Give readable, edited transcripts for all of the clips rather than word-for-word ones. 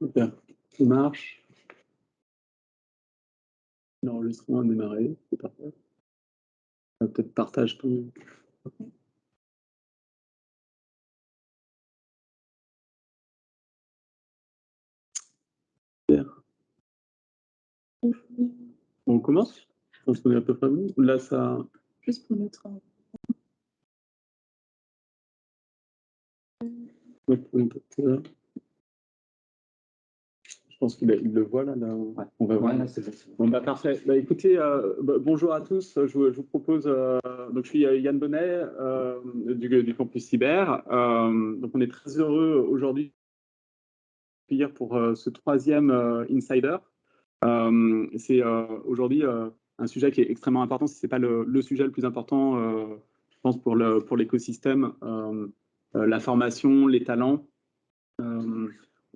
Super, ça marche. L'enregistrement a démarré, c'est parfait. Peut-être partage ton. Super. On commence? Je pense qu'on est à peu près bon. Là, ça. Juste pour notre. Ouais, je pense qu'il le voit là. Ouais. On va voir. Ouais, là, c'est bon. Bon, bah, parfait. Bah, écoutez, bonjour à tous. Je vous propose. Donc, je suis Yann Bonnet du Campus Cyber. Donc, on est très heureux aujourd'hui d'accueillir pour ce troisième Insider. C'est aujourd'hui un sujet qui est extrêmement important, si ce n'est pas le sujet le plus important, je pense, pour l'écosystème, la formation, les talents.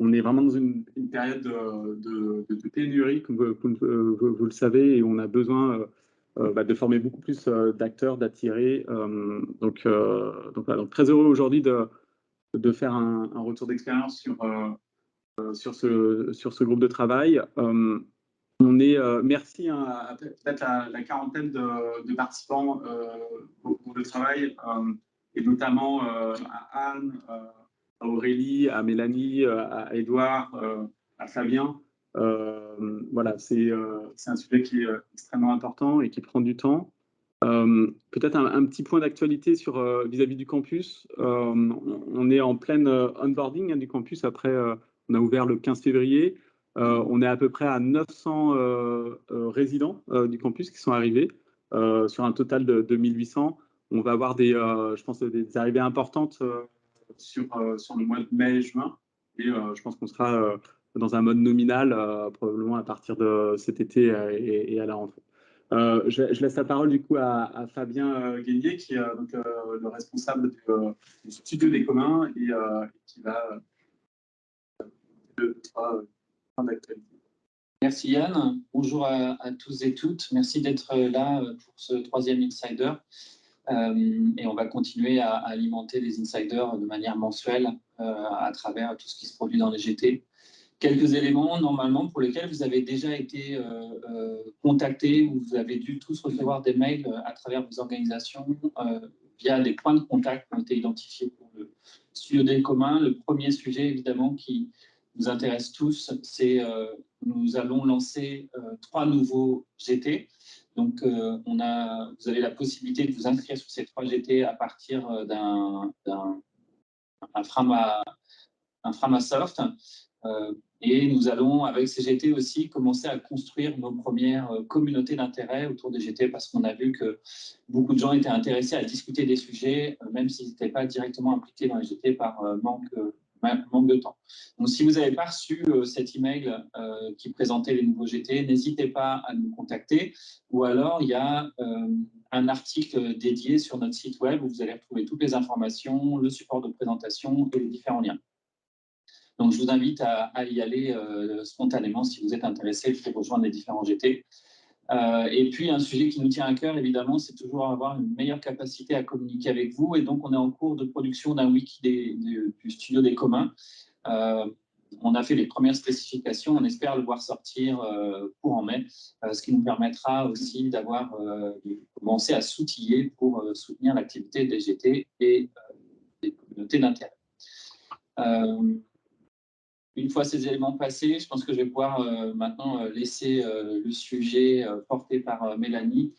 On est vraiment dans une période de pénurie, comme vous le savez, et on a besoin de former beaucoup plus d'acteurs, d'attirer. Donc, voilà, donc très heureux aujourd'hui de faire un retour d'expérience sur ce groupe de travail. On est, merci à peut-être la quarantaine de participants au groupe de travail, et notamment à Anne, à Aurélie, à Mélanie, à Édouard, à Fabien. Voilà, c'est un sujet qui est extrêmement important et qui prend du temps. Peut-être un petit point d'actualité sur vis-à-vis du campus. On est en pleine onboarding du campus. Après, on a ouvert le 15 février. On est à peu près à 900 résidents du campus qui sont arrivés sur un total de 1800. On va avoir je pense, des arrivées importantes sur le mois de mai et juin. Et je pense qu'on sera dans un mode nominal probablement à partir de cet été et à la rentrée. Je laisse la parole du coup à Fabien Guénier, qui est donc, le responsable du studio des communs et qui va fin d'actualité. Merci Yann, bonjour à tous et toutes, merci d'être là pour ce troisième Insider. Et on va continuer à alimenter les Insiders de manière mensuelle à travers tout ce qui se produit dans les GT. Quelques éléments normalement pour lesquels vous avez déjà été contactés ou vous avez dû tous recevoir des mails à travers vos organisations via des points de contact qui ont été identifiés pour le studio des communs. Le premier sujet évidemment qui nous intéresse tous, c'est nous allons lancer 3 nouveaux GT. Donc vous avez la possibilité de vous inscrire sur ces 3 GT à partir d'un Framasoft. Et nous allons, avec ces GT aussi, commencer à construire nos premières communautés d'intérêt autour des GT parce qu'on a vu que beaucoup de gens étaient intéressés à discuter des sujets, même s'ils n'étaient pas directement impliqués dans les GT par manque de temps. Donc, si vous n'avez pas reçu cet email qui présentait les nouveaux GT, n'hésitez pas à nous contacter. Ou alors, il y a un article dédié sur notre site web où vous allez retrouver toutes les informations, le support de présentation et les différents liens. Donc, je vous invite à y aller spontanément si vous êtes intéressé pour rejoindre les différents GT. Et puis, un sujet qui nous tient à cœur, évidemment, c'est toujours avoir une meilleure capacité à communiquer avec vous. Et donc, on est en cours de production d'un wiki du studio des communs. On a fait les premières spécifications. On espère le voir sortir courant mai, ce qui nous permettra aussi de commencer à s'outiller pour soutenir l'activité des GT et des communautés d'intérêt. Une fois ces éléments passés, je pense que je vais pouvoir maintenant laisser le sujet porté par Mélanie,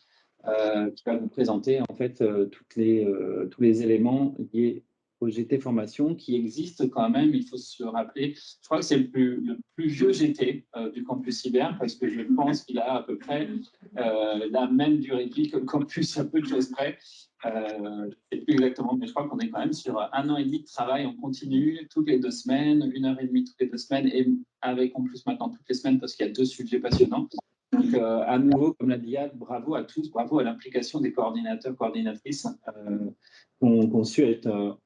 qui va vous présenter en fait tous les éléments liés au GT formation qui existent quand même. Il faut se rappeler, je crois que c'est le plus vieux GT du campus cyber parce que je pense qu'il a à peu près la même durée de vie que le campus, à peu de choses près. Je ne sais plus exactement, mais je crois qu'on est quand même sur 1 an et demi de travail en continu, toutes les 2 semaines, 1 heure et demie toutes les 2 semaines, et avec en plus maintenant toutes les semaines parce qu'il y a 2 sujets passionnants. Donc, à nouveau, comme l'a dit Yann, bravo à tous, bravo à l'implication des coordinateurs, coordinatrices qui ont su être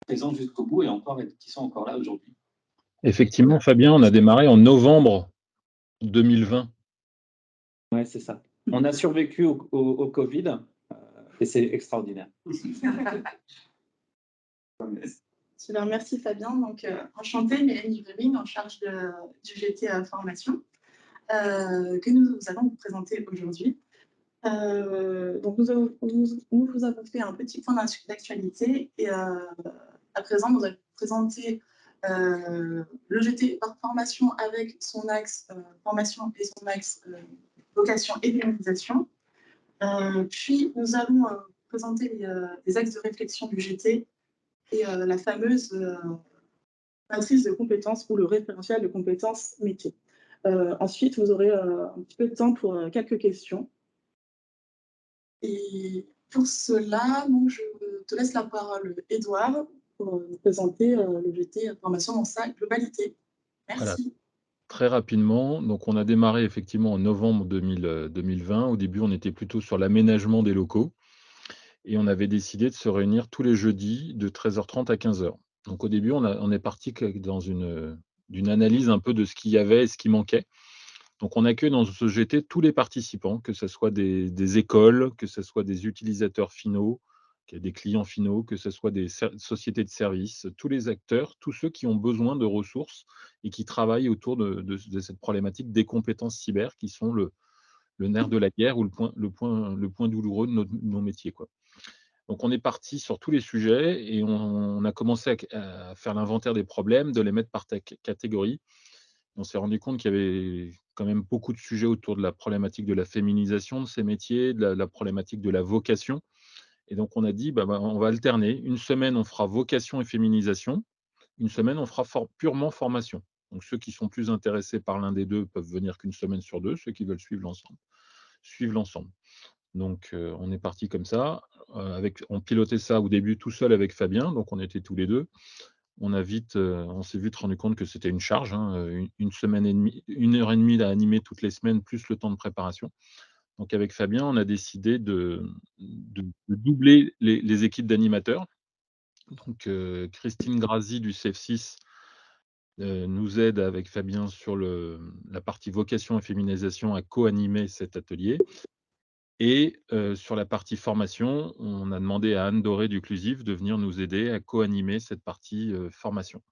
présents jusqu'au bout et qui sont encore là aujourd'hui. Effectivement, Fabien, on a démarré en novembre 2020. Oui, c'est ça. On a survécu au Covid et c'est extraordinaire. Super, merci Fabien. Donc, enchantée, Mélanie Verine, en charge du GT formation, que nous allons vous présenter aujourd'hui. Donc, nous vous avons fait un petit point d'actualité et à présent, nous allons vous présenter le GT formation avec son axe formation et son axe vocation et dynamisation. Puis, nous allons présenter les axes de réflexion du GT et la fameuse matrice de compétences ou le référentiel de compétences métiers. Ensuite, vous aurez un petit peu de temps pour quelques questions. Et pour cela, donc, je te laisse la parole, Édouard, pour nous présenter le GT formation dans sa globalité. Merci. Voilà. Très rapidement, donc on a démarré effectivement en novembre 2020. Au début, on était plutôt sur l'aménagement des locaux et on avait décidé de se réunir tous les jeudis de 13h30 à 15h. Donc au début, on est parti dans d'une analyse un peu de ce qu'il y avait et ce qui manquait. Donc on accueille dans ce GT tous les participants, que ce soit des écoles, que ce soit des utilisateurs finaux, des clients finaux, que ce soit des sociétés de services, tous les acteurs, tous ceux qui ont besoin de ressources et qui travaillent autour de cette problématique des compétences cyber qui sont le nerf de la guerre ou le point douloureux de nos métiers, quoi. Donc on est parti sur tous les sujets et on a commencé à faire l'inventaire des problèmes, de les mettre par catégorie. On s'est rendu compte qu'il y avait quand même beaucoup de sujets autour de la problématique de la féminisation de ces métiers, de la problématique de la vocation. Et donc on a dit, on va alterner. Une semaine, on fera vocation et féminisation. Une semaine, on fera purement formation. Donc ceux qui sont plus intéressés par l'un des deux peuvent venir qu'une semaine sur deux. Ceux qui veulent suivre l'ensemble. Donc on est parti comme ça. On pilotait ça au début tout seul avec Fabien, donc on était tous les deux. On s'est vite rendu compte que c'était une charge, une semaine et demie, 1 heure et demie à animer toutes les semaines, plus le temps de préparation. Donc avec Fabien, on a décidé de doubler les équipes d'animateurs. Donc Christine Grazi du CF6 nous aide avec Fabien sur la partie vocation et féminisation à co-animer cet atelier. Et sur la partie formation, on a demandé à Anne Doré d'Uclusive de venir nous aider à co-animer cette partie formation.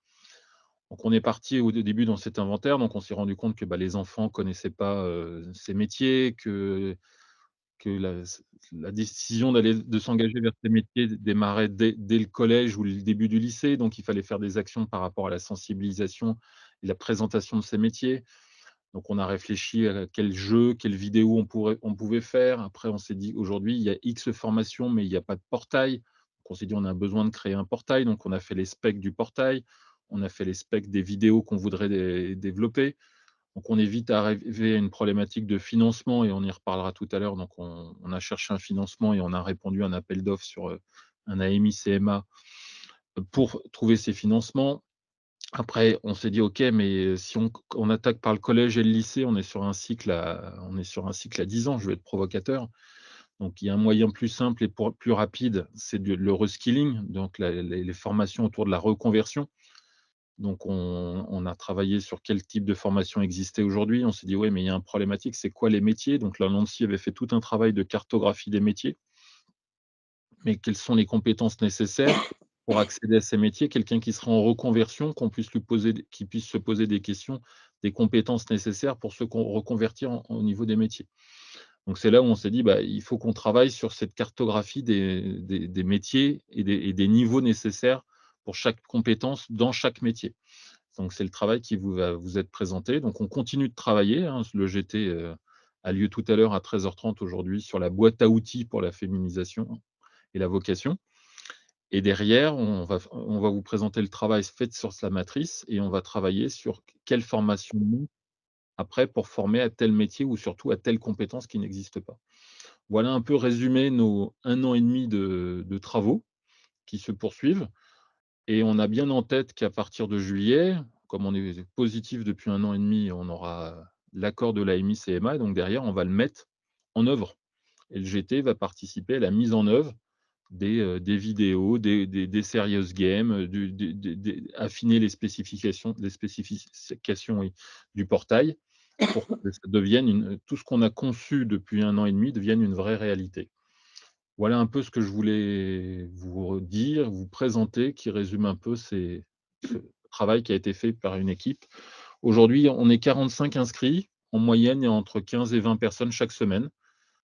Donc on est parti au début dans cet inventaire, donc on s'est rendu compte que les enfants ne connaissaient pas ces métiers, que la décision de s'engager vers ces métiers démarrait dès le collège ou le début du lycée, donc il fallait faire des actions par rapport à la sensibilisation et la présentation de ces métiers. Donc on a réfléchi à quel jeu, quelle vidéo on pouvait faire. Après, on s'est dit, aujourd'hui, il y a X formations, mais il n'y a pas de portail. Donc on s'est dit, on a besoin de créer un portail. Donc on a fait les specs du portail. On a fait les specs des vidéos qu'on voudrait développer. Donc on est vite arrivé à une problématique de financement et on y reparlera tout à l'heure. Donc on a cherché un financement et on a répondu à un appel d'offres sur un AMI CMA pour trouver ces financements. Après, on s'est dit: «OK, mais si on attaque par le collège et le lycée, on est sur un cycle à 10 ans». Je vais être provocateur. Donc il y a un moyen plus simple et plus rapide, c'est le reskilling, donc les formations autour de la reconversion. Donc on a travaillé sur quel type de formation existait aujourd'hui. On s'est dit: «Ouais, mais il y a une problématique, c'est quoi les métiers?» Donc là, l'ANSSI avait fait tout un travail de cartographie des métiers. Mais quelles sont les compétences nécessaires pour accéder à ces métiers? Quelqu'un qui sera en reconversion, qui puisse se poser des questions, des compétences nécessaires pour se reconvertir au niveau des métiers. Donc c'est là où on s'est dit, il faut qu'on travaille sur cette cartographie des métiers et des niveaux nécessaires pour chaque compétence dans chaque métier. Donc c'est le travail qui va vous être présenté. Donc on continue de travailler, hein. Le GT a lieu tout à l'heure à 13h30 aujourd'hui sur la boîte à outils pour la féminisation et la vocation. Et derrière, on va vous présenter le travail fait sur la matrice et on va travailler sur quelle formation après pour former à tel métier ou surtout à telle compétence qui n'existe pas. Voilà un peu résumé nos 1 an et demi de travaux qui se poursuivent et on a bien en tête qu'à partir de juillet, comme on est positif depuis 1 an et demi, on aura l'accord de l'AMI CMA, donc derrière, on va le mettre en œuvre et le GT va participer à la mise en œuvre des vidéos, des serious games, affiner les spécifications oui, du portail pour que ça devienne tout ce qu'on a conçu depuis 1 an et demi devienne une vraie réalité. Voilà un peu ce que je voulais vous dire, vous présenter, qui résume un peu ce travail qui a été fait par une équipe. Aujourd'hui, on est 45 inscrits. En moyenne, il y a entre 15 et 20 personnes chaque semaine.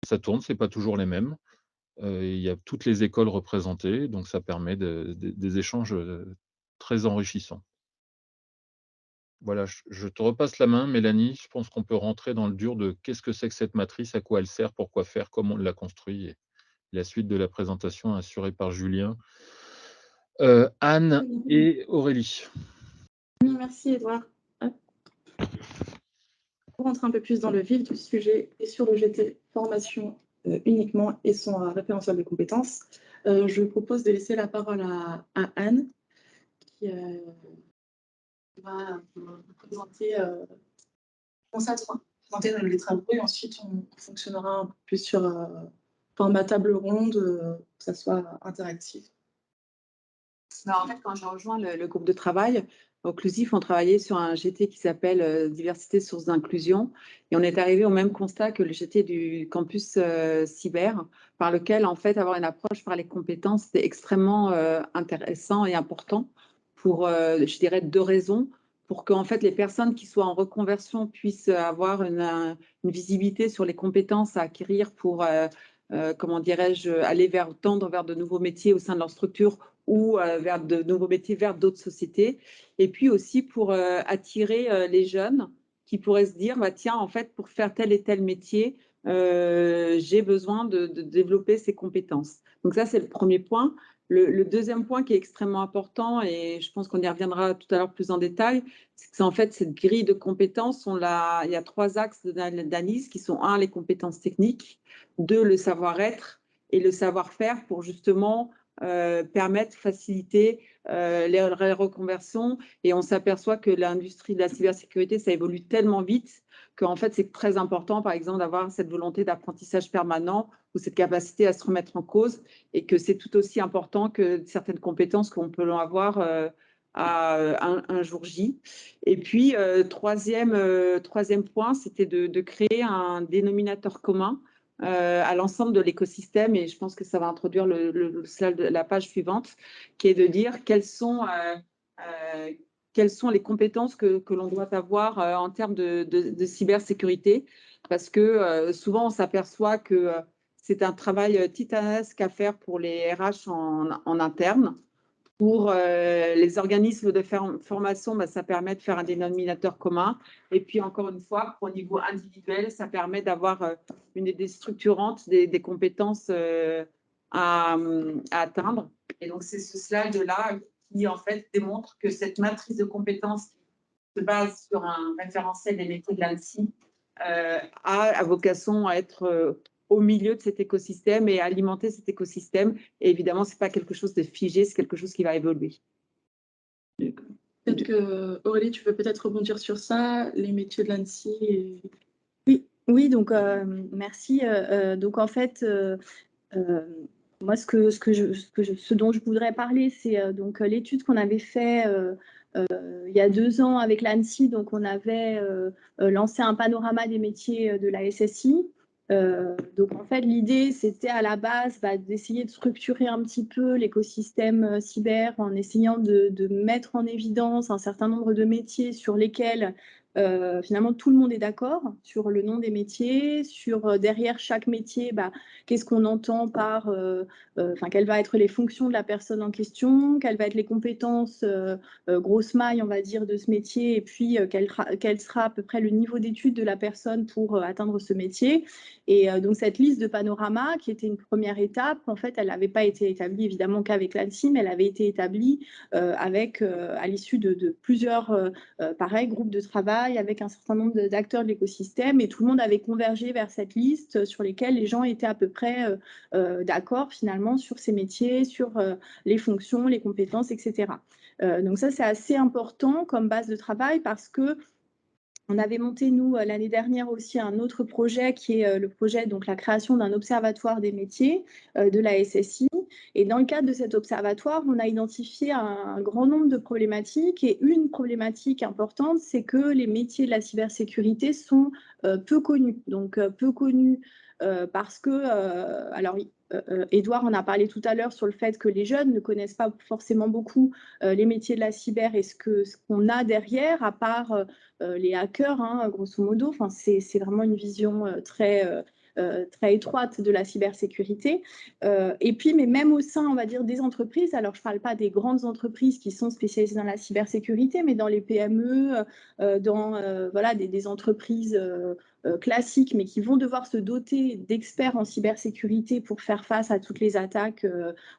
Ça tourne, c'est pas toujours les mêmes. Il y a toutes les écoles représentées, donc ça permet des échanges, très enrichissants. Voilà, je te repasse la main, Mélanie. Je pense qu'on peut rentrer dans le dur de qu'est-ce que c'est que cette matrice, à quoi elle sert, pourquoi faire, comment on l'a construit et la suite de la présentation assurée par Julien, Anne et Aurélie. Merci Edouard. Pour rentrer un peu plus dans le vif du sujet et sur le GT formation uniquement et son référentiel de compétences, je propose de laisser la parole à Anne qui va vous présenter les travaux et ensuite on fonctionnera un peu plus sur format table ronde, que ça soit interactif. Alors, en fait, quand j'ai rejoint le groupe de travail, Occlusif, on travaillait sur un GT qui s'appelle Diversité, source d'inclusion. Et on est arrivé au même constat que le GT du campus cyber, par lequel, en fait, avoir une approche par les compétences, c'était extrêmement intéressant et important pour, je dirais, 2 raisons. Pour que, en fait, les personnes qui soient en reconversion puissent avoir une visibilité sur les compétences à acquérir pour, comment dirais-je, aller tendre vers de nouveaux métiers au sein de leur structure ou vers de nouveaux métiers, vers d'autres sociétés. Et puis aussi pour attirer les jeunes qui pourraient se dire, bah, tiens, en fait, pour faire tel et tel métier, j'ai besoin de développer ces compétences. Donc ça, c'est le premier point. Le deuxième point qui est extrêmement important, et je pense qu'on y reviendra tout à l'heure plus en détail, c'est que en fait, cette grille de compétences, il y a 3 axes d'analyse qui sont 1, les compétences techniques, 2, le savoir-être et le savoir-faire pour justement permettre, faciliter les reconversions. Et on s'aperçoit que l'industrie de la cybersécurité, ça évolue tellement vite qu'en fait, c'est très important, par exemple, d'avoir cette volonté d'apprentissage permanent ou cette capacité à se remettre en cause, et que c'est tout aussi important que certaines compétences qu'on peut avoir à un jour J. Et puis, troisième point, c'était de créer un dénominateur commun à l'ensemble de l'écosystème, et je pense que ça va introduire la page suivante, qui est de dire quelles sont les compétences que l'on doit avoir en termes de cybersécurité, parce que souvent on s'aperçoit que c'est un travail titanesque à faire pour les RH en interne. Pour les organismes de formation, bah, ça permet de faire un dénominateur commun. Et puis, encore une fois, au niveau individuel, ça permet d'avoir une idée structurante des compétences à atteindre. Et donc, c'est ce slide-là qui, en fait, démontre que cette matrice de compétences qui se base sur un référentiel des métiers de l'ANSSI a vocation à être au milieu de cet écosystème et alimenter cet écosystème. Et évidemment, ce n'est pas quelque chose de figé, c'est quelque chose qui va évoluer. Peut-être que Aurélie, tu peux peut-être rebondir sur ça, les métiers de l'ANSSI. Oui, donc merci. Donc en fait, moi, ce dont je voudrais parler, c'est donc l'étude qu'on avait fait il y a 2 ans avec l'ANSSI. Donc on avait lancé un panorama des métiers de la SSI. Donc en fait, l'idée, c'était à la base d'essayer de structurer un petit peu l'écosystème cyber en essayant de mettre en évidence un certain nombre de métiers sur lesquels finalement tout le monde est d'accord sur le nom des métiers, sur derrière chaque métier, qu'est-ce qu'on entend par, quelles vont être les fonctions de la personne en question, quelles vont être les compétences grosse maille, on va dire, de ce métier, et puis quel sera à peu près le niveau d'études de la personne pour atteindre ce métier. Et donc cette liste de panorama, qui était une première étape, en fait, elle n'avait pas été établie évidemment qu'avec l'ANSSI, mais elle avait été établie à l'issue de plusieurs pareil, groupes de travail avec un certain nombre d'acteurs de l'écosystème, et tout le monde avait convergé vers cette liste sur lesquelles les gens étaient à peu près d'accord finalement sur ces métiers, sur les fonctions, les compétences, etc. Donc ça, c'est assez important comme base de travail, parce que on avait monté, nous, l'année dernière aussi, un autre projet qui est le projet, donc la création d'un observatoire des métiers de la SSI. Et dans le cadre de cet observatoire, on a identifié un grand nombre de problématiques. Et une problématique importante, c'est que les métiers de la cybersécurité sont peu connus. Donc, peu connus parce que, alors, Édouard en a parlé tout à l'heure sur le fait que les jeunes ne connaissent pas forcément beaucoup les métiers de la cyber et ce qu'on a derrière, à part les hackers, hein, grosso modo. Enfin, c'est vraiment une vision très étroite de la cybersécurité. Et puis, mais même au sein, on va dire, des entreprises, alors je ne parle pas des grandes entreprises qui sont spécialisées dans la cybersécurité, mais dans les PME, dans voilà, des entreprises classiques, mais qui vont devoir se doter d'experts en cybersécurité pour faire face à toutes les attaques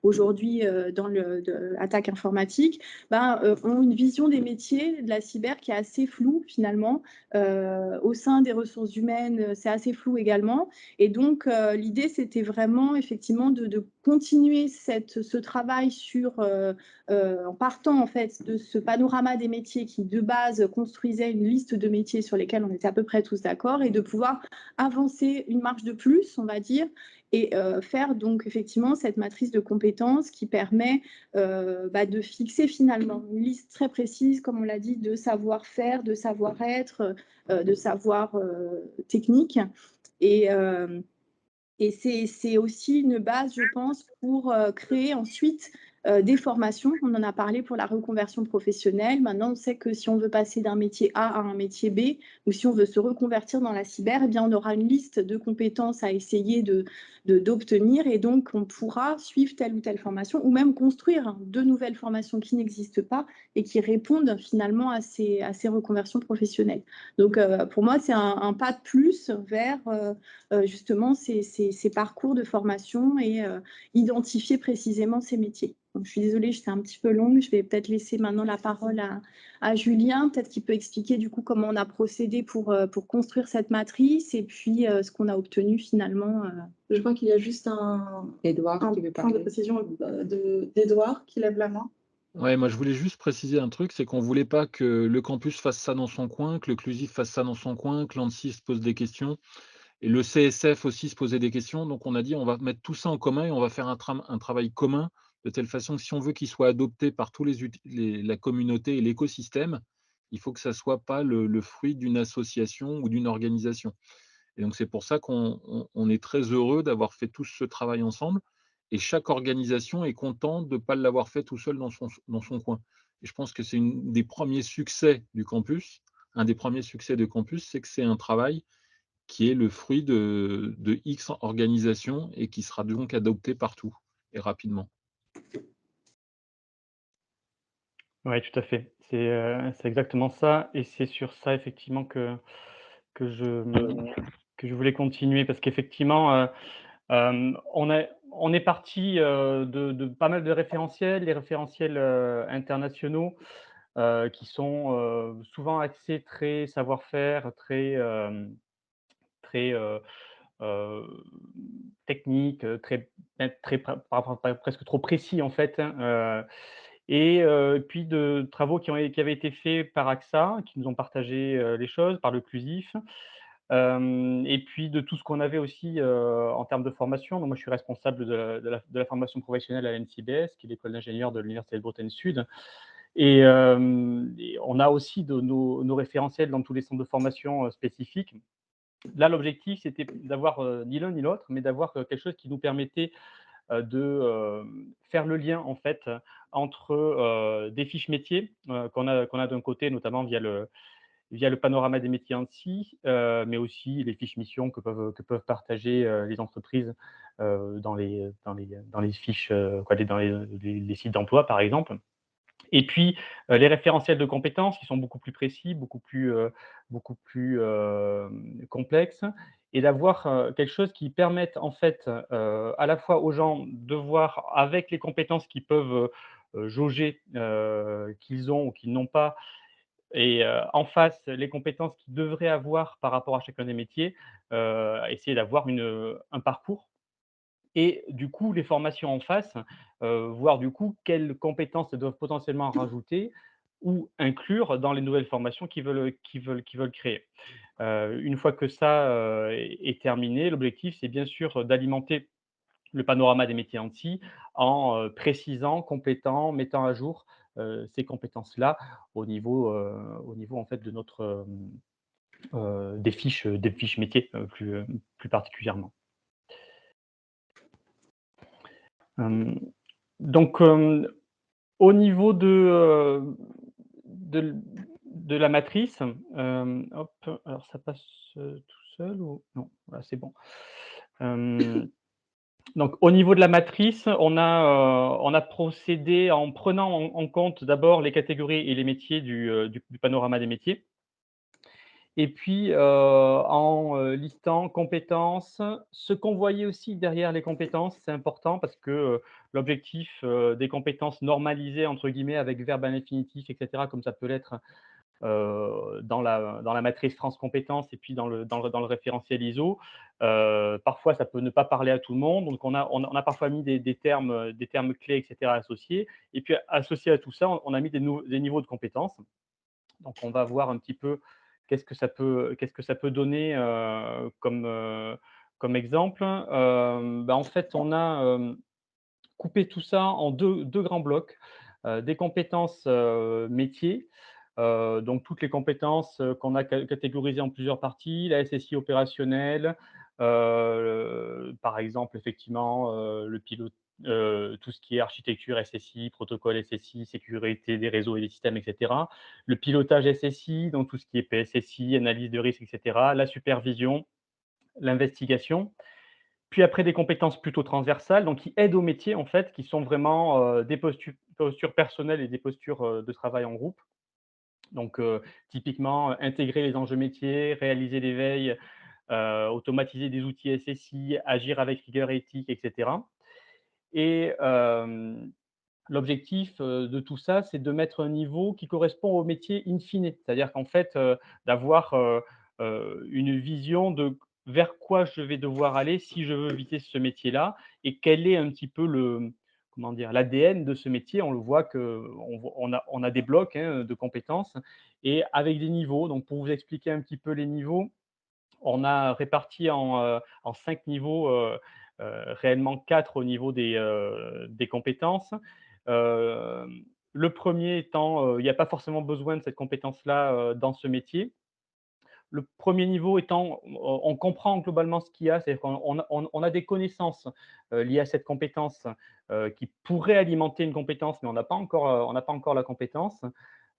aujourd'hui dans l'attaque informatique, ont une vision des métiers de la cyber qui est assez floue finalement. Au sein des ressources humaines, c'est assez flou également. Et donc, l'idée, c'était vraiment effectivement de continuer ce travail en partant en fait de ce panorama des métiers qui, de base, construisait une liste de métiers sur lesquels on était à peu près tous d'accord et de pouvoir avancer une marche de plus, on va dire, et faire donc effectivement cette matrice de compétences qui permet de fixer finalement une liste très précise, comme on l'a dit, de savoir-faire, de savoir-être, de savoir technique. Et c'est aussi une base, je pense, pour créer ensuite des formations. On en a parlé pour la reconversion professionnelle. Maintenant, on sait que si on veut passer d'un métier A à un métier B, ou si on veut se reconvertir dans la cyber, eh bien, on aura une liste de compétences à essayer d'obtenir. Et donc, on pourra suivre telle ou telle formation, ou même construire de nouvelles formations qui n'existent pas et qui répondent finalement à ces reconversions professionnelles. Donc, pour moi, c'est un pas de plus vers justement ces parcours de formation et identifier précisément ces métiers. Donc, je suis désolée, j'étais un petit peu longue. Je vais peut-être laisser maintenant la parole à Julien, peut-être qu'il peut expliquer du coup comment on a procédé pour construire cette matrice et puis ce qu'on a obtenu finalement. Je crois qu'il y a juste un Édouard qui veut point de parler. précision d'Édouard qui lève la main. Ouais, moi je voulais juste préciser un truc, c'est qu'on voulait pas que le campus fasse ça dans son coin, que le Clusif fasse ça dans son coin, que l'ANSSI se pose des questions et le CSF aussi se posait des questions. Donc on a dit on va mettre tout ça en commun et on va faire un travail commun de telle façon que si on veut qu'il soit adopté par tous la communauté et l'écosystème, il faut que ça soit pas le fruit d'une association ou d'une organisation. Et donc c'est pour ça qu'on est très heureux d'avoir fait tout ce travail ensemble et chaque organisation est contente de ne pas l'avoir fait tout seul dans son coin. Et je pense que c'est une des premiers succès du campus. Un des premiers succès de campus, c'est que c'est un travail qui est le fruit de X organisations et qui sera donc adopté partout et rapidement. Oui, tout à fait. C'est exactement ça. Et c'est sur ça, effectivement, que je voulais continuer. Parce qu'effectivement, on est parti de pas mal de référentiels, les référentiels internationaux qui sont souvent axés très savoir-faire, très techniques, presque trop précis en fait, hein, et puis de travaux qui avaient été faits par AXA, qui nous ont partagé les choses, par le Clusif. Et puis de tout ce qu'on avait aussi en termes de formation. Donc moi, je suis responsable de la formation professionnelle à l'NCBS, qui est l'école d'ingénieurs de l'Université de Bretagne Sud. Et on a aussi nos référentiels dans tous les centres de formation spécifiques. Là, l'objectif, c'était d'avoir ni l'un ni l'autre, mais d'avoir quelque chose qui nous permettait de faire le lien en fait entre des fiches métiers qu'on a d'un côté, notamment via le panorama des métiers ANSSI, mais aussi les fiches missions que peuvent partager les entreprises dans les fiches, dans les sites d'emploi, par exemple. Et puis, les référentiels de compétences qui sont beaucoup plus précis, beaucoup plus complexes, et d'avoir quelque chose qui permette en fait à la fois aux gens de voir avec les compétences qu'ils peuvent jauger, qu'ils ont ou qu'ils n'ont pas, et en face, les compétences qu'ils devraient avoir par rapport à chacun des métiers, essayer d'avoir un parcours. Et du coup, les formations en face, voir du coup quelles compétences elles doivent potentiellement rajouter ou inclure dans les nouvelles formations qu'ils veulent créer. Une fois que ça est terminé, l'objectif, c'est bien sûr d'alimenter le panorama des métiers ANSSI en précisant, complétant, mettant à jour ces compétences-là au niveau en fait de notre des fiches métiers plus particulièrement. Donc, au niveau de la matrice, hop, alors ça passe tout seul ou non? Voilà, c'est bon. Donc, au niveau de la matrice, on a procédé en prenant en compte d'abord les catégories et les métiers du panorama des métiers. Et puis, en listant compétences, ce qu'on voyait aussi derrière les compétences, c'est important parce que l'objectif des compétences normalisées, entre guillemets, avec verbe à l'infinitif, etc., comme ça peut l'être dans la matrice France Compétences et puis dans le référentiel ISO, parfois ça peut ne pas parler à tout le monde. Donc, on a parfois mis des termes clés, etc., associés. Et puis, associé à tout ça, on a mis des niveaux de compétences. Donc, on va voir un petit peu qu'est-ce que ça peut donner comme exemple. En fait, on a coupé tout ça en deux grands blocs. Des compétences métiers, donc toutes les compétences qu'on a catégorisées en plusieurs parties, la SSI opérationnelle, par exemple, effectivement, le pilote, tout ce qui est architecture SSI, protocole SSI, sécurité des réseaux et des systèmes, etc. Le pilotage SSI, donc tout ce qui est PSSI, analyse de risque, etc. La supervision, l'investigation. Puis après, des compétences plutôt transversales, donc qui aident au métier, en fait, qui sont vraiment des postures personnelles et des postures de travail en groupe. Donc, typiquement, intégrer les enjeux métiers, réaliser des veilles, automatiser des outils SSI, agir avec rigueur éthique, etc. Et l'objectif de tout ça, c'est de mettre un niveau qui correspond au métier in fine. C'est-à-dire qu'en fait, d'avoir une vision de vers quoi je vais devoir aller si je veux éviter ce métier-là et quel est un petit peu comment dire, l'ADN de ce métier. On le voit qu'on a des blocs de compétences et avec des niveaux. Donc, pour vous expliquer un petit peu les niveaux, on a réparti en 5 niveaux, réellement 4 au niveau des compétences. Le premier étant, il n'y a pas forcément besoin de cette compétence-là dans ce métier. Le premier niveau étant, on comprend globalement ce qu'il y a, c'est-à-dire qu'on a des connaissances liées à cette compétence qui pourraient alimenter une compétence, mais on n'a pas encore la compétence.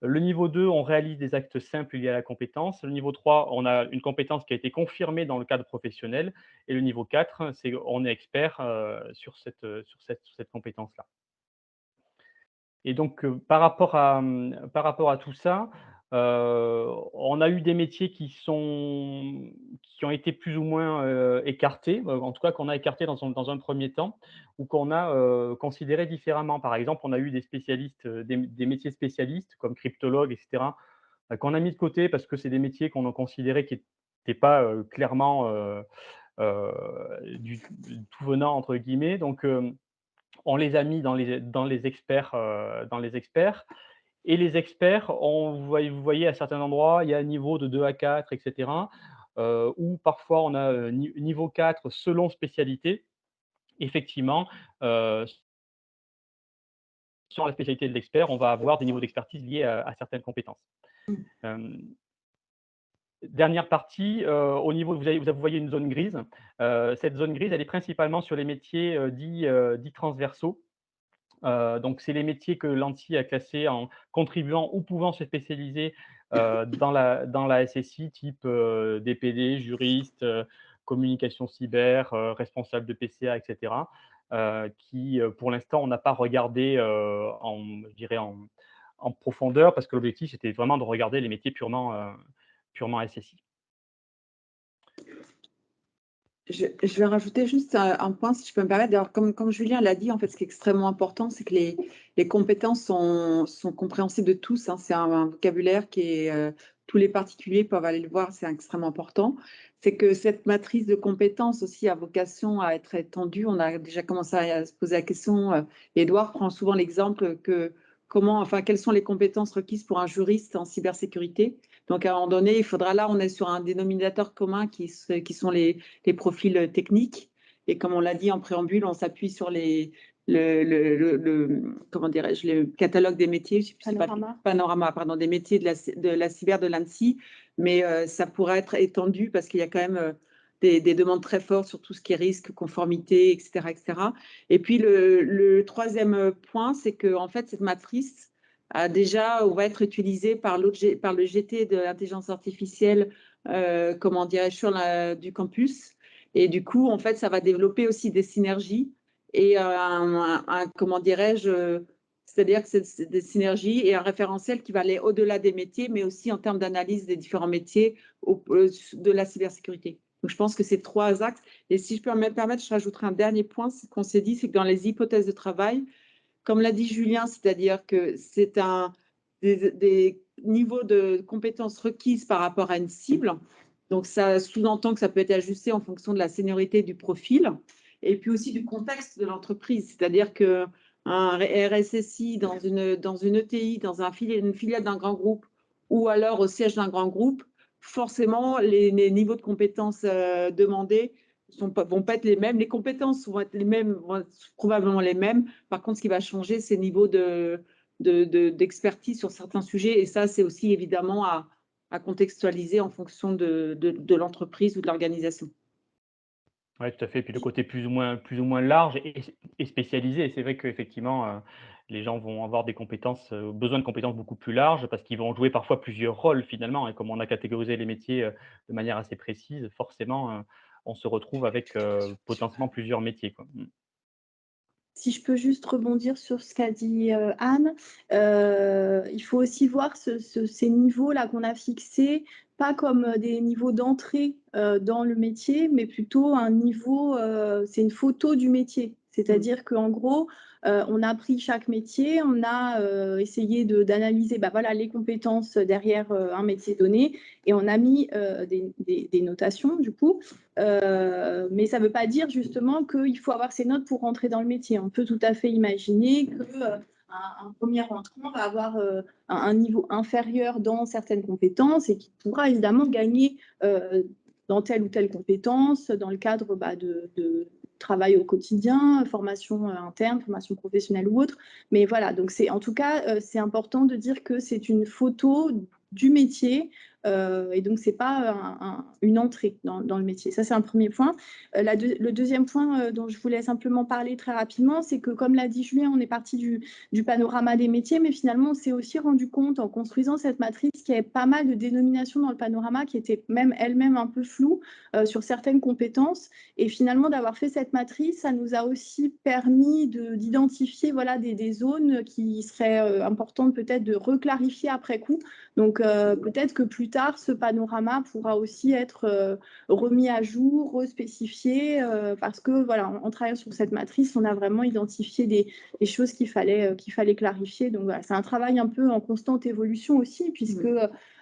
Le niveau 2, on réalise des actes simples liés à la compétence. Le niveau 3, on a une compétence qui a été confirmée dans le cadre professionnel. Et le niveau 4, c'est on est expert sur cette compétence-là. Et donc, par rapport à tout ça, on a eu des métiers qui ont été plus ou moins écartés, en tout cas qu'on a écartés dans un premier temps, ou qu'on a considérés différemment. Par exemple, on a eu des spécialistes, des métiers spécialistes comme cryptologues, etc., qu'on a mis de côté parce que c'est des métiers qu'on a considérés qui n'étaient pas clairement du tout venant, entre guillemets. Donc, on les a mis dans les experts, et les experts, vous voyez à certains endroits, il y a un niveau de 2 à 4, etc., ou parfois on a niveau 4 selon spécialité. Effectivement, sur la spécialité de l'expert, on va avoir des niveaux d'expertise liés à certaines compétences. Dernière partie, au niveau, vous voyez une zone grise. Cette zone grise, elle est principalement sur les métiers dits transversaux. Donc, c'est les métiers que l'ANSSI a classés en contribuant ou pouvant se spécialiser dans la SSI, type DPD, juriste, communication cyber, responsable de PCA, etc., qui, pour l'instant, on n'a pas regardé je dirais en profondeur, parce que l'objectif, c'était vraiment de regarder les métiers purement SSI. Je vais rajouter juste un point, si je peux me permettre. D'ailleurs, comme Julien l'a dit, en fait, ce qui est extrêmement important, c'est que les compétences sont compréhensibles de tous. C'est un vocabulaire qui est, tous les particuliers peuvent aller le voir, c'est extrêmement important. C'est que cette matrice de compétences aussi a vocation à être étendue. On a déjà commencé à se poser la question. Édouard prend souvent l'exemple que quelles sont les compétences requises pour un juriste en cybersécurité. Donc, à un moment donné, on est sur un dénominateur commun qui sont les profils techniques. Et comme on l'a dit en préambule, on s'appuie sur comment dirais-je, le catalogue des métiers, je sais plus, panorama, pardon, des métiers de la cyber de l'ANSSI, mais ça pourrait être étendu parce qu'il y a quand même des demandes très fortes sur tout ce qui est risque, conformité, etc., etc. Et puis le troisième point, c'est que en fait cette matrice va être utilisée par le GT de l'intelligence artificielle, comment dirais-je, du campus. Et du coup, en fait, ça va développer aussi des synergies et comment dirais-je, c'est-à-dire que c'est des synergies et un référentiel qui va aller au-delà des métiers, mais aussi en termes d'analyse des différents métiers de la cybersécurité. Donc, je pense que c'est 3 axes. Et si je peux me permettre, je rajouterai un dernier point. Ce qu'on s'est dit, c'est que dans les hypothèses de travail, comme l'a dit Julien, c'est-à-dire que c'est des niveaux de compétences requises par rapport à une cible. Donc, ça sous-entend que ça peut être ajusté en fonction de la seniorité du profil et puis aussi du contexte de l'entreprise. C'est-à-dire qu'un RSSI dans une ETI, dans une filiale d'un grand groupe ou alors au siège d'un grand groupe, forcément, les niveaux de compétences demandés vont pas être les mêmes. Les compétences vont être les mêmes, vont être probablement les mêmes. Par contre, ce qui va changer, c'est le niveau d'expertise sur certains sujets. Et ça, c'est aussi évidemment à contextualiser en fonction de l'entreprise ou de l'organisation. Oui, tout à fait. Et puis le côté plus ou moins large et spécialisé. Et c'est vrai qu'effectivement, les gens vont avoir des compétences, besoin de compétences beaucoup plus larges parce qu'ils vont jouer parfois plusieurs rôles finalement. Et comme on a catégorisé les métiers de manière assez précise, forcément, on se retrouve avec potentiellement plusieurs métiers, quoi. Si je peux juste rebondir sur ce qu'a dit Anne, il faut aussi voir ces niveaux-là qu'on a fixés, pas comme des niveaux d'entrée dans le métier, mais plutôt un niveau, c'est une photo du métier. C'est-à-dire qu'en gros, on a pris chaque métier, on a essayé d'analyser voilà, les compétences derrière un métier donné, et on a mis des notations, du coup. Mais ça ne veut pas dire justement qu'il faut avoir ces notes pour rentrer dans le métier. On peut tout à fait imaginer qu'un premier entrant va avoir un niveau inférieur dans certaines compétences et qui pourra évidemment gagner dans telle ou telle compétence dans le cadre de travail au quotidien, formation interne, formation professionnelle ou autre. Mais voilà, donc en tout cas, c'est important de dire que c'est une photo du métier. Et donc, ce n'est pas une entrée dans le métier. Ça, c'est un premier point. Le deuxième point dont je voulais simplement parler très rapidement, c'est que, comme l'a dit Julien, on est parti du panorama des métiers, mais finalement, on s'est aussi rendu compte, en construisant cette matrice, qu'il y avait pas mal de dénominations dans le panorama qui étaient même elles-mêmes un peu floues sur certaines compétences. Et finalement, d'avoir fait cette matrice, ça nous a aussi permis d'identifier voilà, des zones qui seraient importantes peut-être de reclarifier après coup. Donc, peut-être que plus tard, ce panorama pourra aussi être remis à jour, respécifié, parce que voilà, en travaillant sur cette matrice, on a vraiment identifié des choses qu'il fallait clarifier. Donc, voilà, c'est un travail un peu en constante évolution aussi, puisque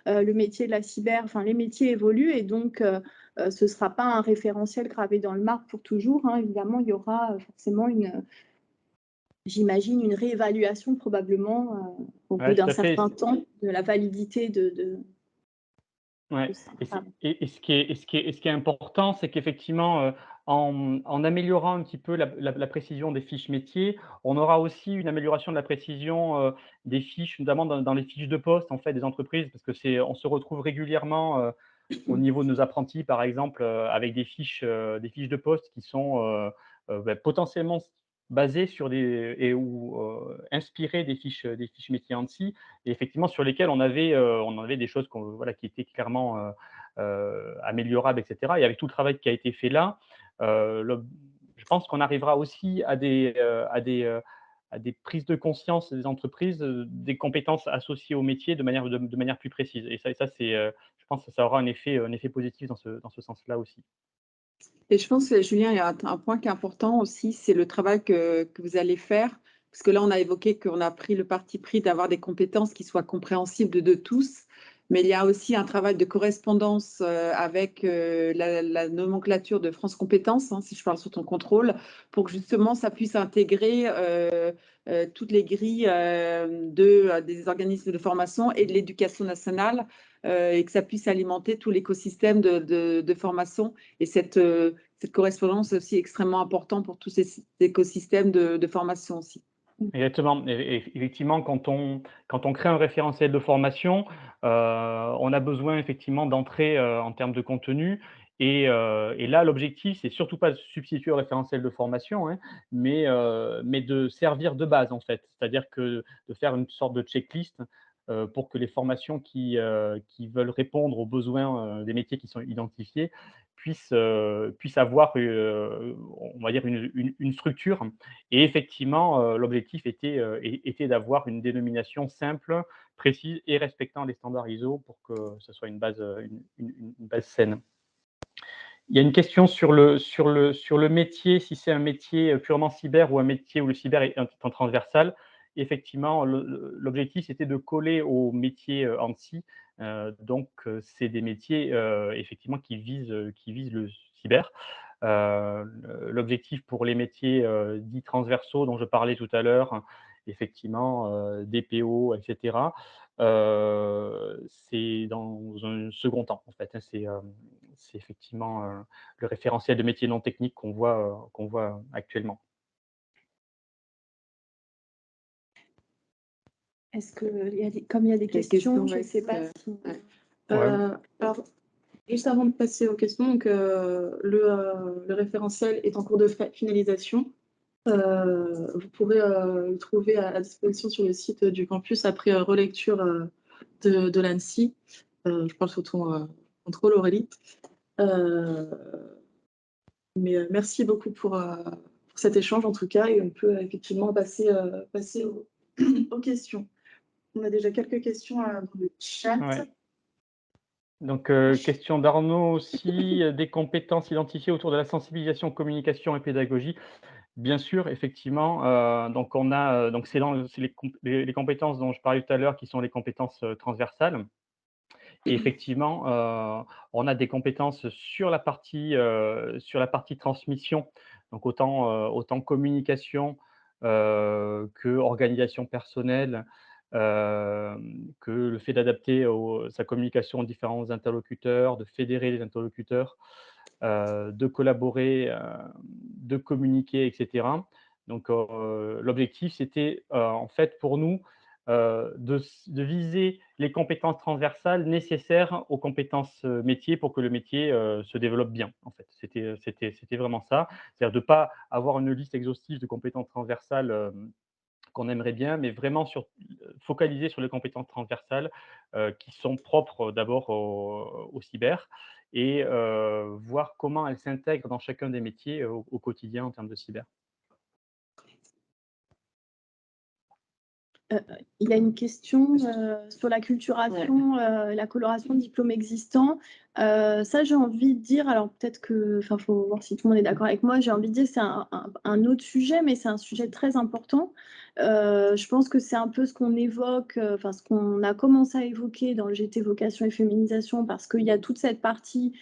le métier de la cyber, enfin, les métiers évoluent et donc ce ne sera pas un référentiel gravé dans le marbre pour toujours. Hein. Évidemment, il y aura forcément j'imagine, une réévaluation probablement au bout d'un certain temps de la validité de Ouais. Et ce qui est important, c'est qu'effectivement, en améliorant un petit peu la précision des fiches métiers, on aura aussi une amélioration de la précision des fiches, notamment dans les fiches de poste en fait, des entreprises, parce que on se retrouve régulièrement au niveau de nos apprentis, par exemple, avec des fiches de poste qui sont potentiellement basées sur ou inspirées des fiches métiers ANSSI, et effectivement sur lesquelles on avait des choses voilà, qui étaient clairement améliorables, etc. Et avec tout le travail qui a été fait là, je pense qu'on arrivera aussi à des prises de conscience des entreprises, des compétences associées au métier de manière plus précise. Et ça c'est, je pense que ça aura un effet positif dans ce sens-là aussi. Et je pense, Julien, il y a un point qui est important aussi, c'est le travail que vous allez faire. Parce que là, on a évoqué qu'on a pris le parti pris d'avoir des compétences qui soient compréhensibles de tous. Mais il y a aussi un travail de correspondance avec la nomenclature de France Compétences, hein, si je parle sous ton contrôle, pour que justement ça puisse intégrer toutes les grilles des organismes de formation et de l'éducation nationale et que ça puisse alimenter tout l'écosystème de formation. Et cette correspondance est aussi extrêmement importante pour tous ces écosystèmes de formation aussi. Exactement. Et effectivement, quand on crée un référentiel de formation, on a besoin effectivement d'entrer en termes de contenu. Et là, l'objectif, c'est surtout pas de substituer au référentiel de formation, hein, mais de servir de base, en fait. C'est-à-dire que de faire une sorte de checklist pour que les formations qui veulent répondre aux besoins des métiers qui sont identifiés puissent avoir, on va dire, une structure. Et effectivement, l'objectif était d'avoir une dénomination simple, précise et respectant les standards ISO pour que ce soit une base saine. Il y a une question sur le métier, si c'est un métier purement cyber ou un métier où le cyber est en transversal. Effectivement, l'objectif, c'était de coller aux métiers ANSSI. Donc, c'est des métiers effectivement qui visent le cyber. L'objectif pour les métiers dits transversaux dont je parlais tout à l'heure, effectivement, DPO, etc., c'est dans un second temps, en fait. C'est effectivement le référentiel de métiers non techniques qu'on voit actuellement. Est-ce que, comme il y a des questions, je ne sais pas si… Alors, juste avant de passer aux questions, donc, le référentiel est en cours de finalisation. Vous pourrez le trouver à disposition sur le site du campus après relecture de l'ANSSI. Je pense au contrôle Aurélie. Mais merci beaucoup pour cet échange en tout cas, et on peut effectivement passer aux questions. On a déjà quelques questions dans le chat. Ouais. Donc, question d'Arnaud aussi, des compétences identifiées autour de la sensibilisation, communication et pédagogie. Bien sûr, effectivement, donc on a, donc c'est les compétences dont je parlais tout à l'heure qui sont les compétences transversales. Et effectivement, on a des compétences sur la partie transmission, donc autant communication que organisation personnelle, que le fait d'adapter sa communication aux différents interlocuteurs, de fédérer les interlocuteurs, de collaborer, de communiquer, etc. Donc, l'objectif, c'était en fait pour nous de viser les compétences transversales nécessaires aux compétences métiers pour que le métier se développe bien. En fait, c'était vraiment ça. C'est-à-dire de ne pas avoir une liste exhaustive de compétences transversales qu'on aimerait bien, mais vraiment focaliser sur les compétences transversales qui sont propres d'abord au cyber et voir comment elles s'intègrent dans chacun des métiers au quotidien en termes de cyber. Il y a une question sur la culturation, la coloration de diplômes existants. Ça, j'ai envie de dire, alors peut-être que, enfin, il faut voir si tout le monde est d'accord avec moi, j'ai envie de dire que c'est un autre sujet, mais c'est un sujet très important. Je pense que c'est un peu ce qu'on évoque, enfin, ce qu'on a commencé à évoquer dans le GT Vocation et Féminisation, parce qu'il y a toute cette partie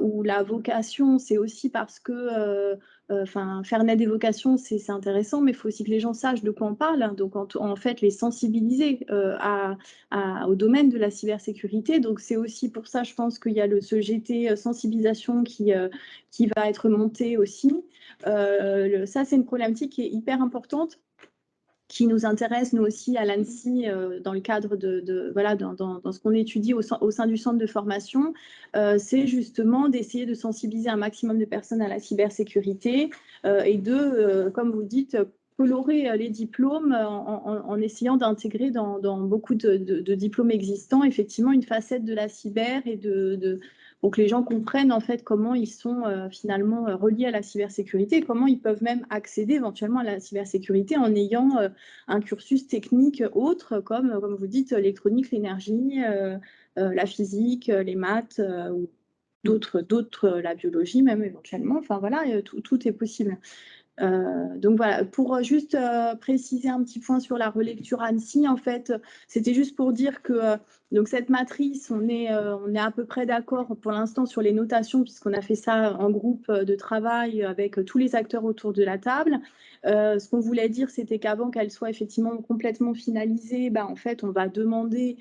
où la vocation, c'est aussi parce que faire naître des vocations, c'est intéressant, mais il faut aussi que les gens sachent de quoi on parle. Donc, en fait, les sensibiliser au domaine de la cybersécurité. Donc, c'est aussi pour ça, je pense qu'il y a ce GT sensibilisation qui va être monté aussi. Ça, c'est une problématique qui est hyper importante, qui nous intéresse, nous aussi, à l'ANSSI, dans le cadre voilà, dans ce qu'on étudie au sein du centre de formation, c'est justement d'essayer de sensibiliser un maximum de personnes à la cybersécurité et comme vous dites, colorer les diplômes en essayant d'intégrer dans beaucoup de diplômes existants, effectivement, une facette de la cyber et pour que les gens comprennent en fait comment ils sont finalement reliés à la cybersécurité et comment ils peuvent même accéder éventuellement à la cybersécurité en ayant un cursus technique autre, comme vous dites, l'électronique, l'énergie, la physique, les maths, ou d'autres, la biologie même éventuellement. Enfin voilà, tout est possible. Donc voilà, pour juste préciser un petit point sur la relecture ANSSI, en fait, c'était juste pour dire que donc cette matrice, on est à peu près d'accord pour l'instant sur les notations, puisqu'on a fait ça en groupe de travail avec tous les acteurs autour de la table. Ce qu'on voulait dire, c'était qu'avant qu'elle soit effectivement complètement finalisée, en fait, on va demander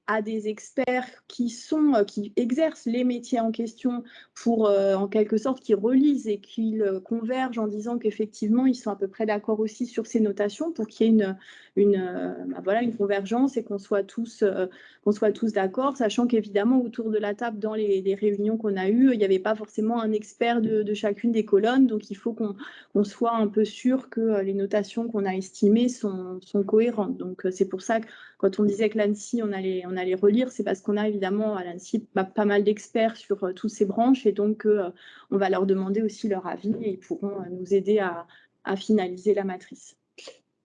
à des experts qui exercent les métiers en question pour, en quelque sorte, qu'ils relisent et qu'ils convergent en disant qu'effectivement, ils sont à peu près d'accord aussi sur ces notations pour qu'il y ait une convergence et qu'on soit tous d'accord, sachant qu'évidemment, autour de la table, dans les réunions qu'on a eues, il n'y avait pas forcément un expert de chacune des colonnes, donc il faut qu'on soit un peu sûr que les notations qu'on a estimées sont cohérentes. Donc, c'est pour ça que quand on disait que l'ANSSI, on allait relire, c'est parce qu'on a évidemment à l'ANSSI pas mal d'experts sur toutes ces branches et donc on va leur demander aussi leur avis et ils pourront nous aider à finaliser la matrice.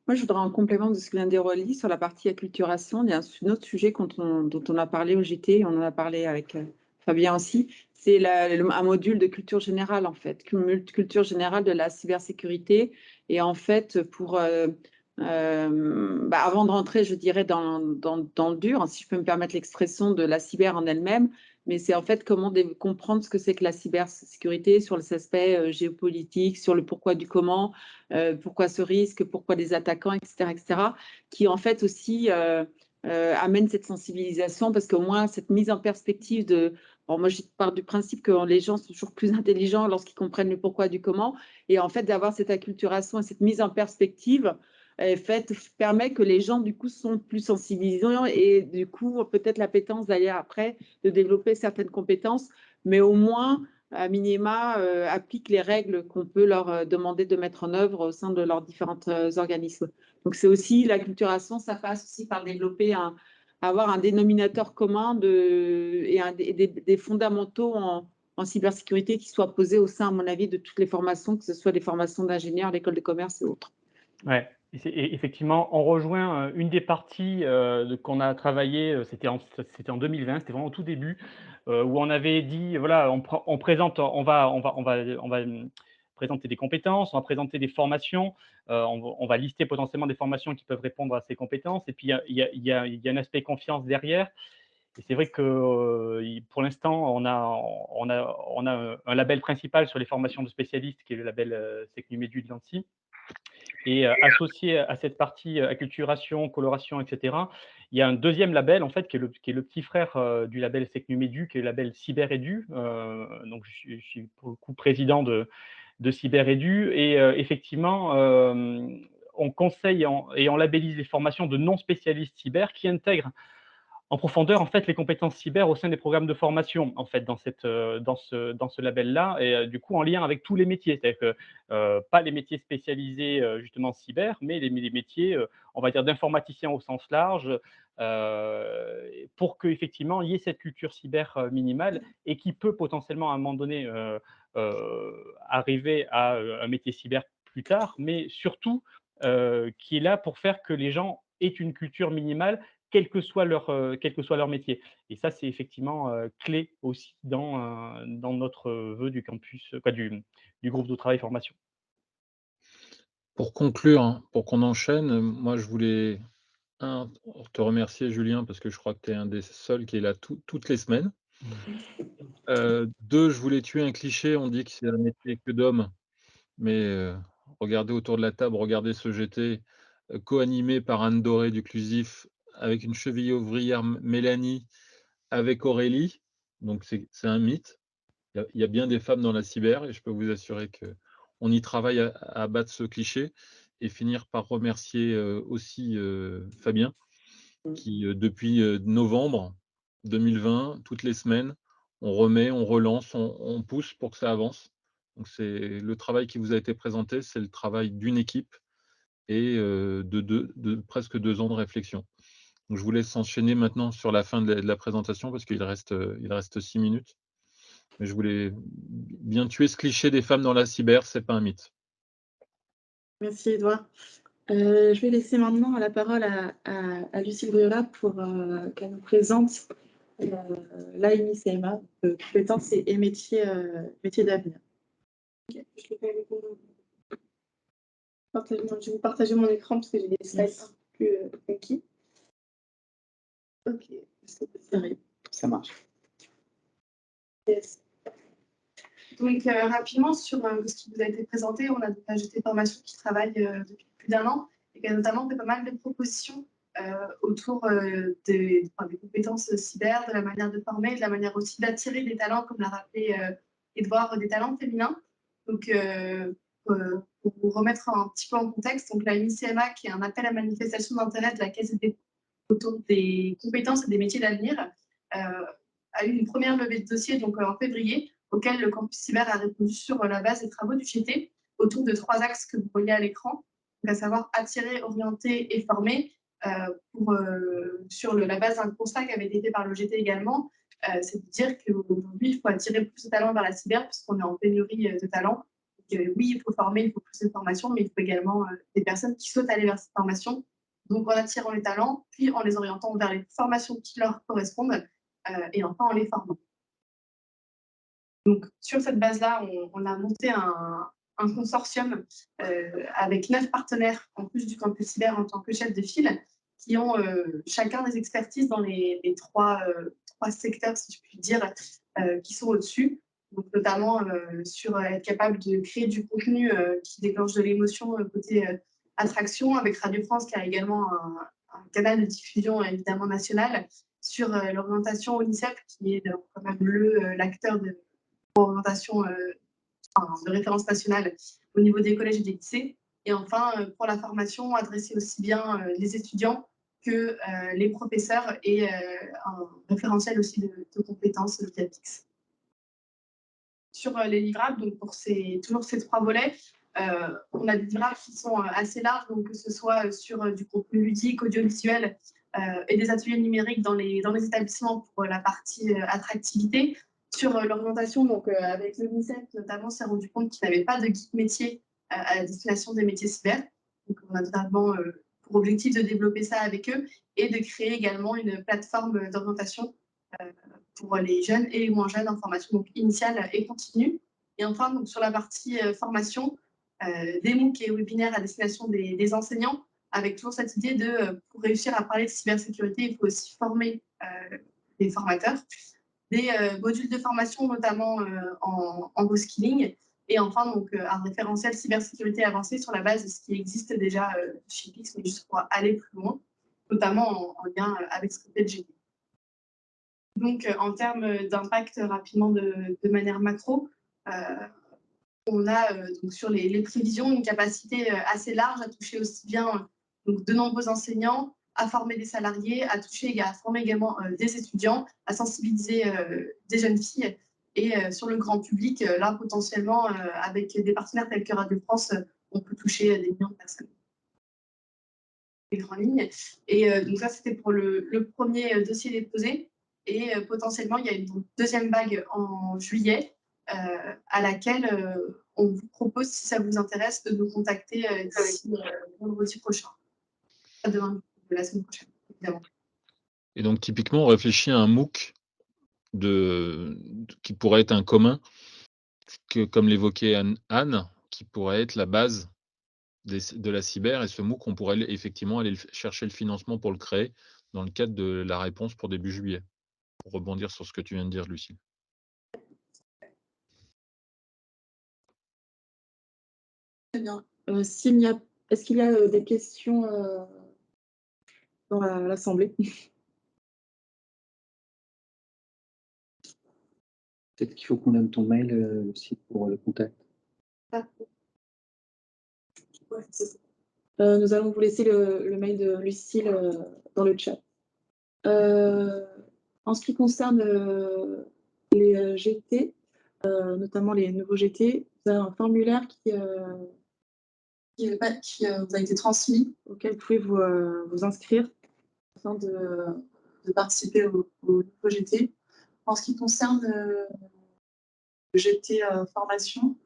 Moi, je voudrais en complément de ce que vient de dire Aurélie, sur la partie acculturation, il y a un autre sujet dont on a parlé au GT, on en a parlé avec Fabien aussi, c'est un module de culture générale, en fait, culture générale de la cybersécurité. Et en fait, avant de rentrer, je dirais, dans le dur, hein, si je peux me permettre l'expression de la cyber en elle-même, mais c'est en fait comment comprendre ce que c'est que la cybersécurité sur les aspects géopolitiques, sur le pourquoi du comment, pourquoi ce risque, pourquoi des attaquants, etc., qui en fait aussi amène cette sensibilisation, parce qu'au moins cette mise en perspective moi je pars du principe que les gens sont toujours plus intelligents lorsqu'ils comprennent le pourquoi du comment, et en fait d'avoir cette acculturation et cette mise en perspective permet que les gens du coup sont plus sensibilisants et du coup peut-être l'appétence d'ailleurs après de développer certaines compétences, mais au moins à minima, appliquent les règles qu'on peut leur demander de mettre en œuvre au sein de leurs différents organismes. Donc, c'est aussi l'acculturation, ça passe aussi par développer avoir un dénominateur commun et des fondamentaux en cybersécurité qui soient posés au sein, à mon avis, de toutes les formations, que ce soit des formations d'ingénieurs, l'école de commerce et autres. Ouais, et effectivement, on rejoint une des parties qu'on a travaillé, c'était en 2020, c'était vraiment au tout début, où on avait dit, voilà, on présente, on va présenter des compétences, on va présenter des formations, on va lister potentiellement des formations qui peuvent répondre à ces compétences, et puis il y a un aspect confiance derrière. Et c'est vrai que pour l'instant, on a un label principal sur les formations de spécialistes, qui est le label SecNumEdu de l'ANSSI. Et associé à cette partie acculturation, coloration, etc., il y a un deuxième label, en fait, qui est le petit frère du label SecNumEdu, qui est le label CyberEdu. Donc, je suis pour le coup président de CyberEdu. Et effectivement, on conseille et on labellise les formations de non-spécialistes cyber qui intègrent en profondeur, en fait, les compétences cyber au sein des programmes de formation, en fait, dans ce label-là, et du coup, en lien avec tous les métiers. C'est-à-dire que, pas les métiers spécialisés, justement, cyber, mais les métiers, on va dire, d'informaticiens au sens large, pour qu'effectivement, il y ait cette culture cyber minimale et qui peut potentiellement, à un moment donné, arriver à un métier cyber plus tard, mais surtout, qui est là pour faire que les gens aient une culture minimale quel que soit leur métier. Et ça, c'est effectivement clé aussi dans notre vœu du campus, du groupe de travail formation. Pour conclure, hein, pour qu'on enchaîne, moi je voulais te remercier Julien, parce que je crois que tu es un des seuls qui est là toutes les semaines. 2, je voulais tuer un cliché, on dit que c'est un métier que d'hommes, mais regardez autour de la table, regardez ce GT, co-animé par Anne Doré du Clusif, avec une cheville ouvrière Mélanie, avec Aurélie, donc c'est un mythe. Il y a bien des femmes dans la cyber et je peux vous assurer qu'on y travaille à abattre ce cliché, et finir par remercier aussi Fabien qui, depuis novembre 2020, toutes les semaines, on remet, on relance, on pousse pour que ça avance. Donc c'est le travail qui vous a été présenté, c'est le travail d'une équipe et de presque 2 ans de réflexion. Donc je vous laisse enchaîner maintenant sur la fin de la présentation parce qu'il reste 6 minutes. Mais je voulais bien tuer ce cliché des femmes dans la cyber, c'est pas un mythe. Merci Edouard. Je vais laisser maintenant la parole à Lucille Briola pour qu'elle nous présente l'AMI CMA, compétences et métiers d'avenir. Okay, je vais vous partager mon écran parce que j'ai des slides un peu plus funky. Ok, ça marche. Yes. Donc, rapidement, sur ce qui vous a été présenté, on a la GT Formation qui travaille depuis plus d'1 an et qui a notamment fait pas mal de propositions autour des compétences cyber, de la manière de former, de la manière aussi d'attirer des talents, comme l'a rappelé Edouard, des talents féminins. Donc, pour vous remettre un petit peu en contexte, donc la MICMA, qui est un appel à manifestation d'intérêt de la Caisse des dépôts autour des compétences et des métiers d'avenir, a eu une première levée de dossier donc, en février, auquel le campus cyber a répondu sur la base des travaux du GT, autour de 3 axes que vous voyez à l'écran, à savoir attirer, orienter et former, sur la base d'un constat qui avait été fait par le GT également, c'est de dire qu'aujourd'hui, il faut attirer plus de talents vers la cyber, puisqu'on est en pénurie de talents. Donc, oui, il faut former, il faut plus de formation, mais il faut également des personnes qui souhaitent aller vers cette formation. Donc, en attirant les talents, puis en les orientant vers les formations qui leur correspondent, et enfin en les formant. Donc, sur cette base-là, on a monté un consortium avec 9 partenaires, en plus du campus cyber en tant que chef de file, qui ont chacun des expertises dans les 3 secteurs, si je puis dire, qui sont au-dessus. Donc, notamment sur être capable de créer du contenu qui déclenche de l'émotion côté attraction, avec Radio France, qui a également un canal de diffusion évidemment national, sur l'orientation au LICEP, qui est quand même l'acteur de orientation de référence nationale au niveau des collèges et des lycées. Et enfin, pour la formation, adresser aussi bien les étudiants que les professeurs et un référentiel aussi de compétences via Pix. Sur les livrables, donc pour toujours ces 3 volets, on a des livrables qui sont assez larges, donc que ce soit sur du contenu ludique, audiovisuel et des ateliers numériques dans les établissements pour la partie attractivité. Sur l'orientation, donc avec le MICEP notamment, s'est rendu compte qu'il n'avait pas de guide métier à destination des métiers cyber. Donc on a notamment pour objectif de développer ça avec eux et de créer également une plateforme d'orientation pour les jeunes et les moins jeunes en formation donc initiale et continue. Et enfin, donc, sur la partie formation, des MOOC et webinaires à destination des enseignants, avec toujours cette idée de, pour réussir à parler de cybersécurité, il faut aussi former les formateurs. Des modules de formation, notamment en go-skilling. Et enfin, donc, un référentiel cybersécurité avancé sur la base de ce qui existe déjà chez Pix, mais juste pour aller plus loin, notamment en lien avec ce que fait le GT. Donc, en termes d'impact, rapidement, de manière macro, on a donc sur les prévisions une capacité assez large à toucher aussi bien donc, de nombreux enseignants, à former des salariés, à toucher et à former également des étudiants, à sensibiliser des jeunes filles. Et sur le grand public, là, potentiellement, avec des partenaires tels que Radio France, on peut toucher des millions de personnes. Les grandes lignes. Et donc ça, c'était pour le premier dossier déposé. Et potentiellement, il y a une deuxième vague en juillet à laquelle on vous propose, si ça vous intéresse, de nous contacter d'ici vendredi prochain. Pas demain, la semaine prochaine, évidemment. Et donc, typiquement, on réfléchit à un MOOC qui pourrait être un commun, comme l'évoquait Anne, qui pourrait être la base de la cyber. Et ce MOOC, on pourrait effectivement aller chercher le financement pour le créer dans le cadre de la réponse pour début juillet. Pour rebondir sur ce que tu viens de dire, Lucie. Très bien. Est-ce qu'il y a des questions dans l'Assemblée? Peut-être qu'il faut qu'on donne ton mail aussi pour le contact. Ouais, nous allons vous laisser le mail de Lucille dans le chat. En ce qui concerne les GT, notamment les nouveaux GT, vous avez un formulaire qui vous a été transmis, auquel vous pouvez vous inscrire afin de participer au nouveau GT. En ce qui concerne le GT formation,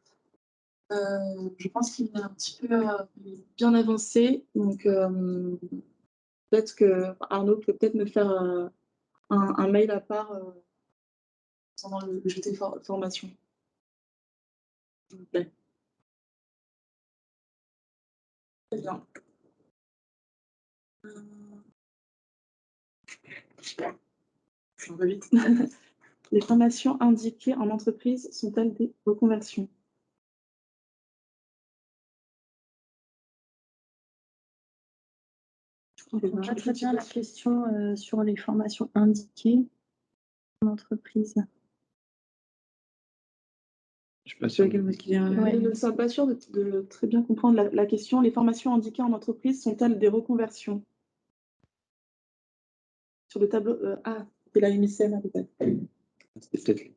je pense qu'il est un petit peu bien avancé. Donc, peut-être que Arnaud peut peut-être me faire un mail à part concernant le GT formation. S'il vous plaît. Très bien. Je vais vite. Les formations indiquées en entreprise sont-elles des reconversions? Je comprends pas très bien la question sur les formations indiquées en entreprise. Je suis pas sûr. Je ne suis pas sûre de très bien comprendre la question. Les formations indiquées en entreprise sont-elles des reconversions? Sur le tableau. C'est la MICM, peut-être. C'est peut-être.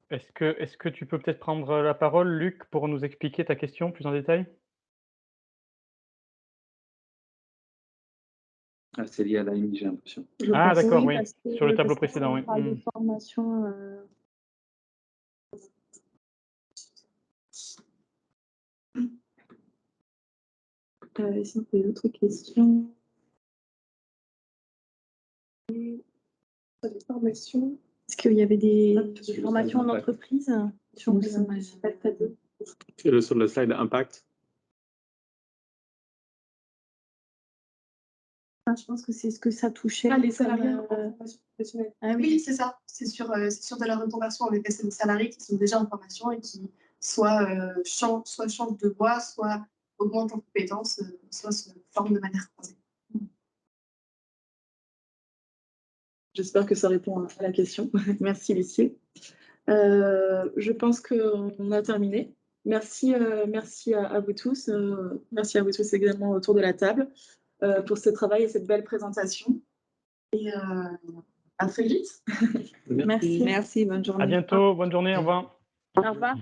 Est-ce que tu peux peut-être prendre la parole, Luc, pour nous expliquer ta question plus en détail? Ah, c'est lié à l'AMI, j'ai l'impression. Ah, d'accord, oui. parce que- Sur le tableau parce que précédent, on oui. parle de formation. Sinon, il y a d'autres questions. Des formations. Est-ce qu'il y avait des Sur le formations en slide entreprise sur le Sur le slide impact. Je pense que c'est ce que ça touchait. Les salariés en comme, formation professionnelle. Ah Oui, c'est ça. C'est sur de la reconversion. En effet, c'est des salariés qui sont déjà en formation et qui soit changent de voie, soit augmentent en compétences, soit se forment de manière croisée. J'espère que ça répond à la question. Merci, Lucie. Je pense qu'on a terminé. Merci à vous tous. Merci à vous tous également autour de la table pour ce travail et cette belle présentation. Et à très vite. Merci. Merci, bonne journée. À bientôt, bonne journée, au revoir. Au revoir.